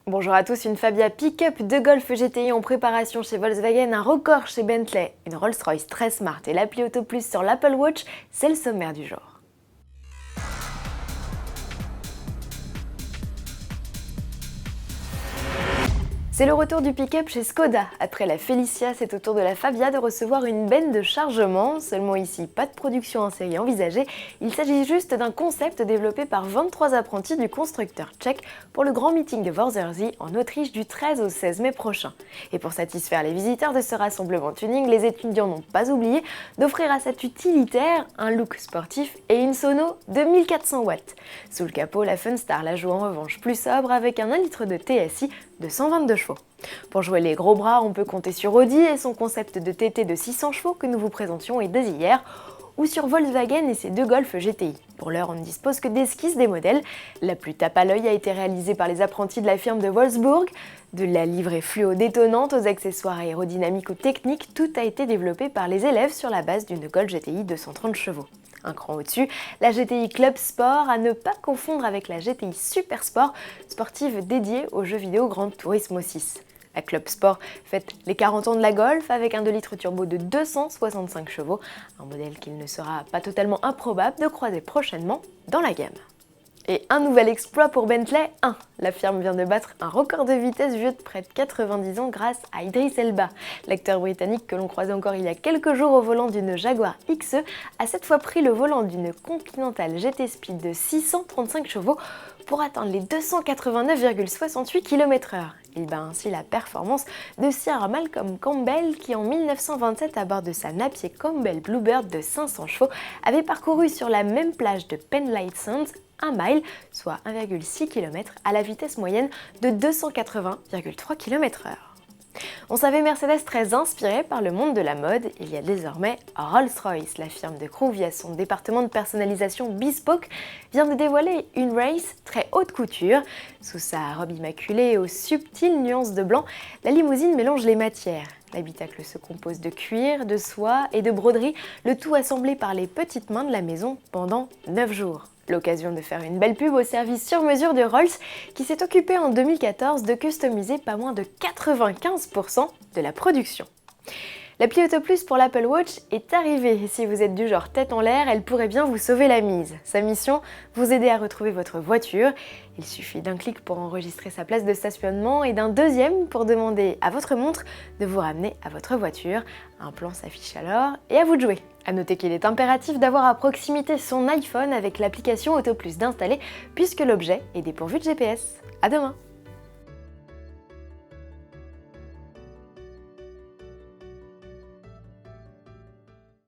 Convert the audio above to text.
Bonjour à tous, une Fabia Pick-up, deux Golf GTI en préparation chez Volkswagen, un record chez Bentley, une Rolls-Royce très smart et l'appli Auto Plus sur l'Apple Watch, c'est le sommaire du jour. C'est le retour du pick-up chez Skoda. Après la Felicia, c'est au tour de la Fabia de recevoir une benne de chargement. Seulement ici, pas de production en série envisagée. Il s'agit juste d'un concept développé par 23 apprentis du constructeur tchèque pour le grand meeting de Wörthersee en Autriche du 13 au 16 mai prochain. Et pour satisfaire les visiteurs de ce rassemblement tuning, les étudiants n'ont pas oublié d'offrir à cet utilitaire un look sportif et une sono de 1400 watts. Sous le capot, la Funstar la joue en revanche plus sobre avec un 1 litre de TSI de 122 chevaux. Pour jouer les gros bras, on peut compter sur Audi et son concept de TT de 600 chevaux que nous vous présentions dès hier, ou sur Volkswagen et ses deux Golf GTI. Pour l'heure, on ne dispose que d'esquisses des modèles. La plus tape à l'œil a été réalisée par les apprentis de la firme de Wolfsburg. De la livrée fluo détonnante aux accessoires aérodynamiques ou techniques, tout a été développé par les élèves sur la base d'une Golf GTI de 130 chevaux. Un cran au-dessus, la GTI Club Sport, à ne pas confondre avec la GTI Super Sport, sportive dédiée aux jeux vidéo Gran Turismo 6. La Club Sport fête les 40 ans de la Golf avec un 2 litres turbo de 265 chevaux, un modèle qu'il ne sera pas totalement improbable de croiser prochainement dans la gamme. Et un nouvel exploit pour Bentley 1. La firme vient de battre un record de vitesse vieux de près de 90 ans grâce à Idris Elba. L'acteur britannique que l'on croisait encore il y a quelques jours au volant d'une Jaguar XE a cette fois pris le volant d'une Continental GT Speed de 635 chevaux pour atteindre les 289,68 km/h. Il bat ainsi la performance de Sir Malcolm Campbell qui en 1927 à bord de sa Napier Campbell Bluebird de 500 chevaux avait parcouru sur la même plage de Penlight Sands 1 mile, soit 1,6 km à la vitesse moyenne de 280,3 km/h. On savait Mercedes très inspirée par le monde de la mode, il y a désormais Rolls-Royce. La firme de crew via son département de personnalisation Bespoke vient de dévoiler une Race très haute couture. Sous sa robe immaculée aux subtiles nuances de blanc, la limousine mélange les matières. L'habitacle se compose de cuir, de soie et de broderie, le tout assemblé par les petites mains de la maison pendant 9 jours. L'occasion de faire une belle pub au service sur mesure de Rolls qui s'est occupé en 2014 de customiser pas moins de 95% de la production. L'appli Auto Plus pour l'Apple Watch est arrivée et si vous êtes du genre tête en l'air, elle pourrait bien vous sauver la mise. Sa mission, vous aider à retrouver votre voiture. Il suffit d'un clic pour enregistrer sa place de stationnement et d'un deuxième pour demander à votre montre de vous ramener à votre voiture. Un plan s'affiche alors et à vous de jouer. A noter qu'il est impératif d'avoir à proximité son iPhone avec l'application Auto Plus d'installer puisque l'objet est dépourvu de GPS. À demain!